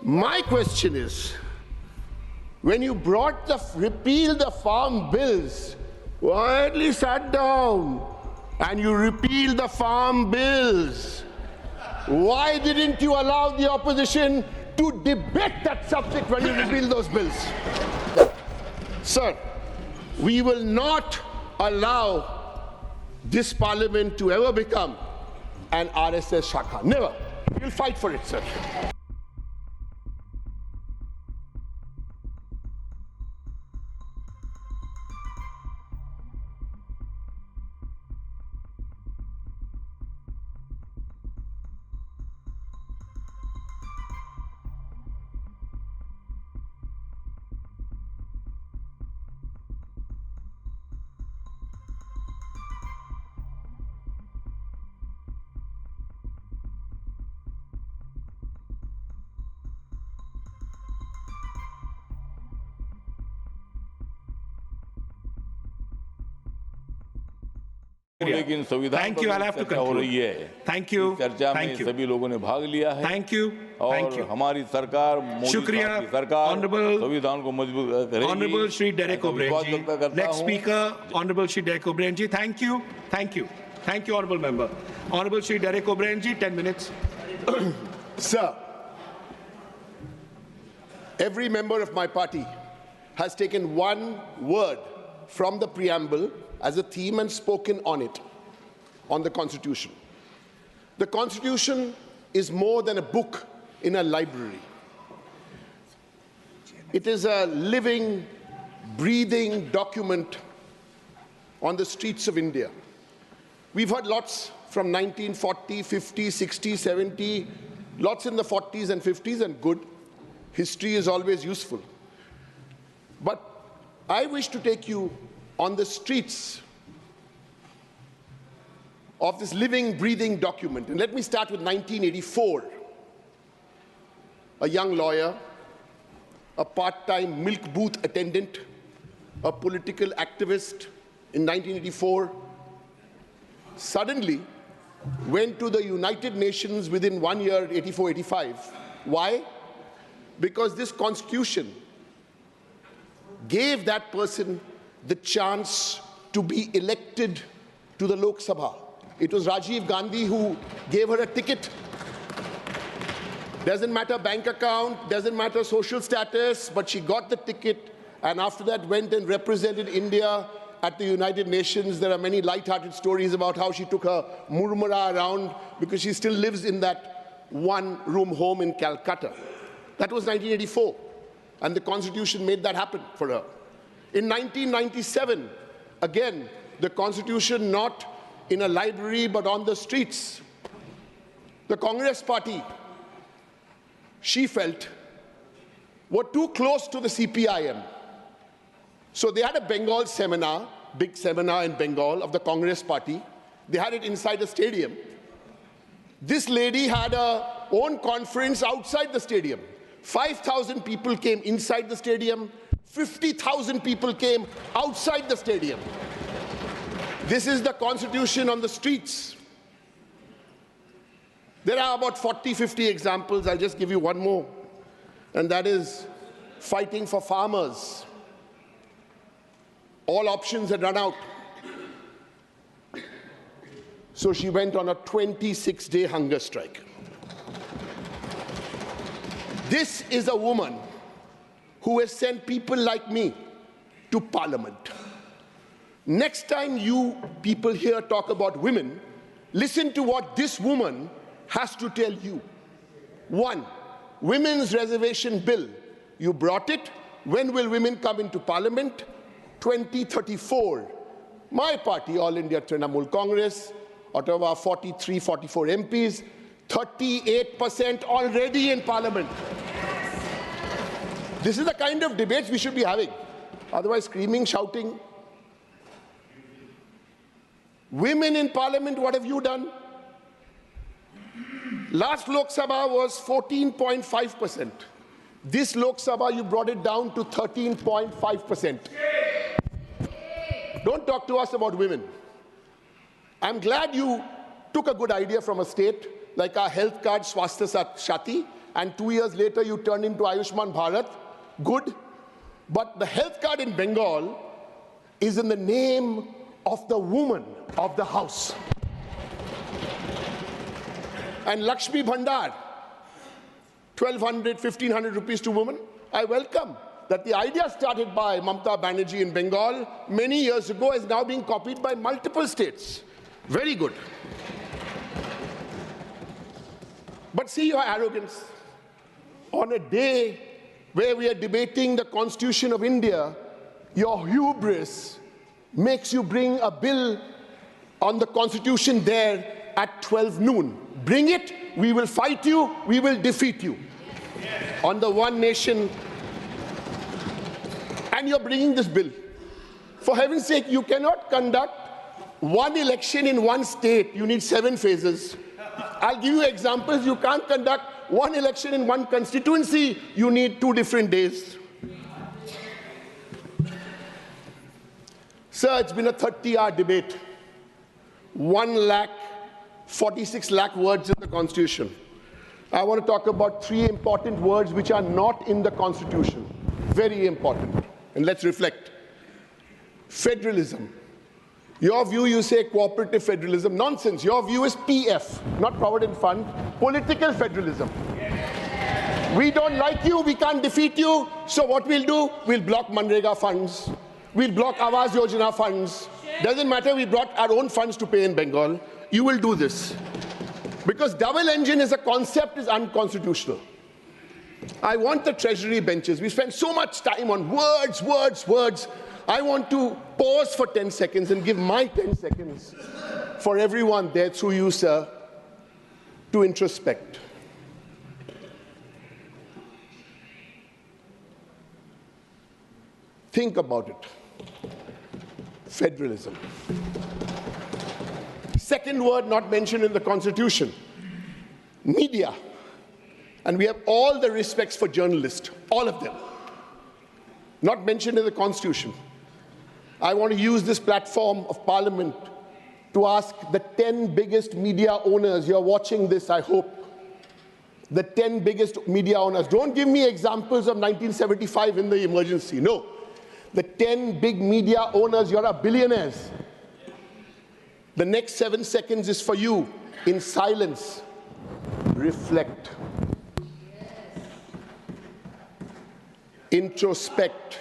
My question is, when you brought the repeal the farm bills, quietly sat down and you repealed the farm bills, why didn't you allow the opposition to debate that subject when you repealed those bills? Sir, we will not allow this parliament to ever become an RSS Shakha. Never. We'll fight for it, sir. लेकिन संविधान Thank you. I'll have to हो रही है। Thank you. चर्चा में सभी लोगों ने भाग लिया है। Thank you. और हमारी सरकार, मोदी साहब की सरकार संविधान को मजबूत करेगी। Honorable Shri Derek O'Brien ji. Next speaker, Honorable Shri Derek O'Brien ji. Thank you. Thank you. Thank you, Honorable Member. Honorable Shri Derek O'Brien ji, 10 minutes. Sir, every member of my party has taken one word from the preamble as a theme and spoken on it, on the Constitution. The Constitution is more than a book in a library. It is a living, breathing document on the streets of India. We've heard lots from 1940, 50, 60, 70, lots in the 40s and 50s, and good. History is always useful. But I wish to take you on the streets of this living, breathing document. And let me start with 1984. A young lawyer, a part-time milk booth attendant, a political activist in 1984, suddenly went to the United Nations within 1 year, 84-85. Why? Because this constitution gave that person the chance to be elected to the Lok Sabha. It was Rajiv Gandhi who gave her a ticket. Doesn't matter bank account, doesn't matter social status, but she got the ticket, and after that went and represented India at the United Nations. There are many light-hearted stories about how she took her murmura around because she still lives in that one-room home in Calcutta. That was 1984, and the Constitution made that happen for her. In 1997, again, the Constitution not in a library but on the streets. The Congress party, she felt, were too close to the CPIM. So they had a Bengal seminar, big seminar in Bengal of the Congress party. They had it inside a stadium. This lady had her own conference outside the stadium. 5,000 people came inside the stadium. 50,000 people came outside the stadium. This is the Constitution on the streets. There are about 40, 50 examples. I'll just give you one more, and that is fighting for farmers. All options had run out. So she went on a 26-day hunger strike. This is a woman who has sent people like me to Parliament. Next time you people here talk about women, listen to what this woman has to tell you. 1, women's reservation bill. You brought it. When will women come into Parliament? 2034. My party, All India Trinamool Congress, out of our 43, 44 MPs, 38% already in Parliament. This is the kind of debates we should be having. Otherwise, screaming, shouting. Women in Parliament, what have you done? Last Lok Sabha was 14.5%. This Lok Sabha, you brought it down to 13.5%. Don't talk to us about women. I'm glad you took a good idea from a state like our health card, Swasthya Shati, and 2 years later you turned into Ayushman Bharat. Good. But the health card in Bengal is in the name of the woman of the house. And Lakshmi Bhandar, 1,200, 1,500 rupees to women. I welcome that the idea started by Mamata Banerjee in Bengal many years ago is now being copied by multiple states. Very good. But see your arrogance. On a day where we are debating the Constitution of India, your hubris makes you bring a bill on the Constitution there at 12 noon. Bring it, we will fight you, we will defeat you. On the one nation, and you're bringing this bill. For heaven's sake, you cannot conduct one election in one state. You need 7 phases. I'll give you examples. You can't conduct one election in one constituency. You need 2 different days. Sir, it's been a 30-hour debate. 1,46,000 words in the Constitution. I want to talk about 3 important words which are not in the Constitution. Very important. And let's reflect. Federalism. Your view, you say cooperative federalism. Nonsense. Your view is PF, not Provident Fund. Political federalism. We don't like you, we can't defeat you. So what we'll do? We'll block Manrega funds. We'll block Awas Yojana funds. Doesn't matter, we brought our own funds to pay in Bengal. You will do this. Because double engine as a concept is unconstitutional. I want the treasury benches. We spend so much time on words, words, words. I want to pause for 10 seconds and give my 10 seconds for everyone there through you, sir, to introspect. Think about it. Federalism. Second word not mentioned in the Constitution, media. And we have all the respects for journalists, all of them. Not mentioned in the Constitution. I want to use this platform of Parliament to ask the 10 biggest media owners, you're watching this, I hope, the 10 biggest media owners. Don't give me examples of 1975 in the emergency, no. The 10 big media owners, you're billionaires. The next 7 seconds is for you, in silence. Reflect. Introspect.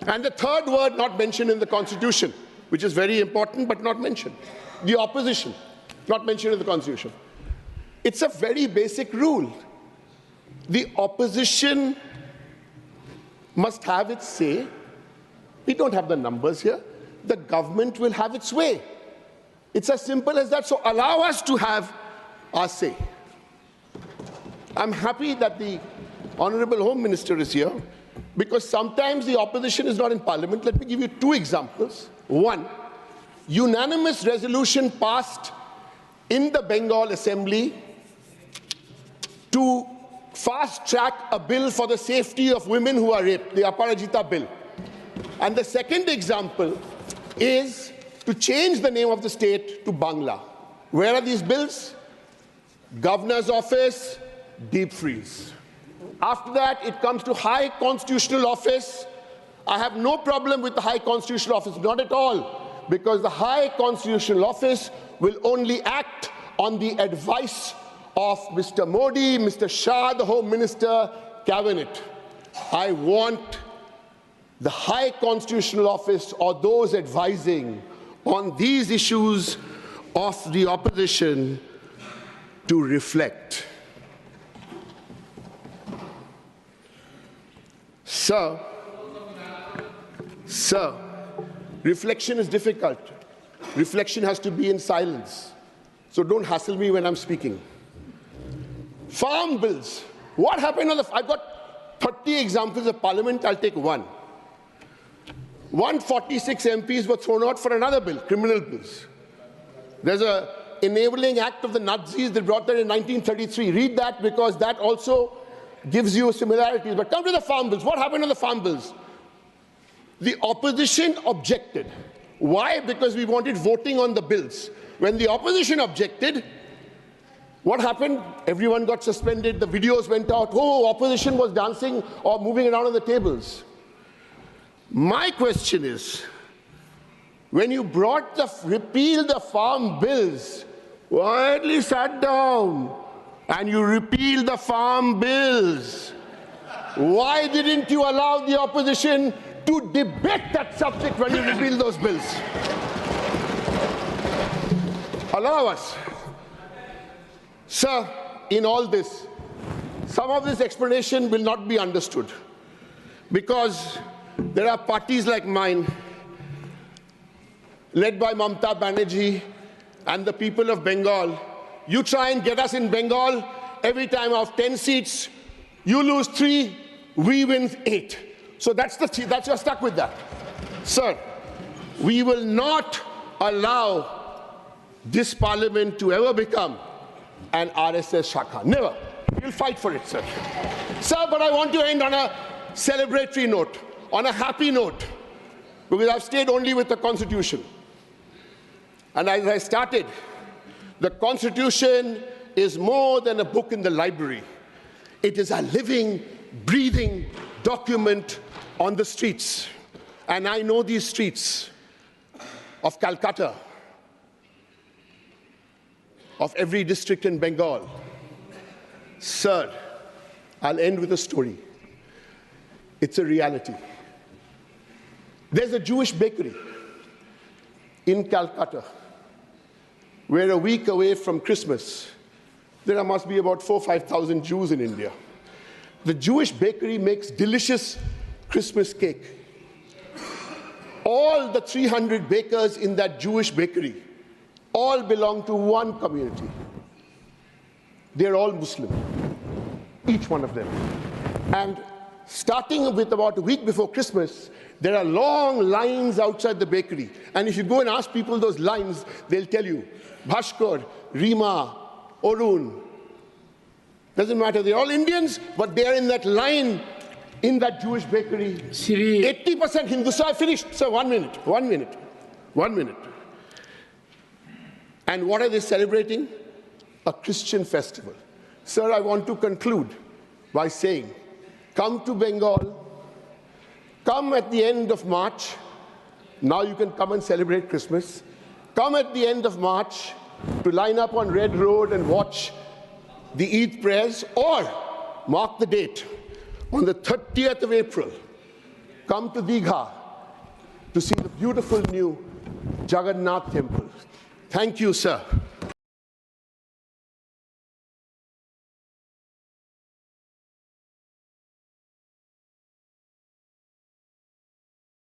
And the third word not mentioned in the Constitution, which is very important but not mentioned, the opposition, not mentioned in the Constitution. It's a very basic rule. The opposition must have its say. We don't have the numbers here. The government will have its way. It's as simple as that. So allow us to have our say. I'm happy that the Honorable Home Minister is here, because sometimes the opposition is not in Parliament. Let me give you 2 examples. One, unanimous resolution passed in the Bengal Assembly to fast-track a bill for the safety of women who are raped, the Aparajita bill. And the second example is to change the name of the state to Bangla. Where are these bills? Governor's office, deep freeze. After that, it comes to High Constitutional Office. I have no problem with the High Constitutional Office, not at all, because the High Constitutional Office will only act on the advice of Mr. Modi, Mr. Shah, the Home Minister, Cabinet. I want the High Constitutional Office or those advising on these issues of the opposition to reflect. Sir, reflection is difficult. Reflection has to be in silence. So don't hassle me when I'm speaking. Farm bills. What happened on the... I've got 30 examples of Parliament. I'll take one. 146 MPs were thrown out for another bill, criminal bills. There's an enabling act of the Nazis. They brought that in 1933. Read that, because that also gives you similarities. But come to the farm bills. What happened on the farm bills? The opposition objected. Why? Because we wanted voting on the bills. when the opposition objected, what happened? Everyone got suspended, the videos went out, oh, opposition was dancing or moving around on the tables. My question is, when you brought repeal the farm bills, quietly sat down and you repealed the farm bills, why didn't you allow the opposition to debate that subject when you repealed those bills? Allow us. Sir, in all this, some of this explanation will not be understood because there are parties like mine, led by Mamata Banerjee and the people of Bengal. You try and get us in Bengal, every time of 10 seats, you lose 3, we win 8. So you're stuck with that. Sir, we will not allow this parliament to ever become an RSS Shakha. Never. We'll fight for it, sir. Sir, but I want to end on a celebratory note, on a happy note, because I've stayed only with the Constitution. And as I started, the Constitution is more than a book in the library. It is a living, breathing document on the streets. And I know these streets of Calcutta, of every district in Bengal. Sir, I'll end with a story. It's a reality. There's a Jewish bakery in Calcutta where a week away from Christmas, there must be about 4,000 or 5,000 Jews in India. The Jewish bakery makes delicious Christmas cake. All the 300 bakers in that Jewish bakery all belong to one community. They're all Muslim, each one of them. And starting with about a week before Christmas, there are long lines outside the bakery. And if you go and ask people those lines, they'll tell you, Bhaskar, Rima, Arun, doesn't matter, they're all Indians, but they're in that line in that Jewish bakery. 80% Hindu. So I finished, sir, 1 minute. And what are they celebrating? A Christian festival. Sir, I want to conclude by saying, come to Bengal, come at the end of March. Now you can come and celebrate Christmas. Come at the end of March to line up on Red Road and watch the Eid prayers, or mark the date, on the 30th of April, come to Digha to see the beautiful new Jagannath temple. Thank you, sir.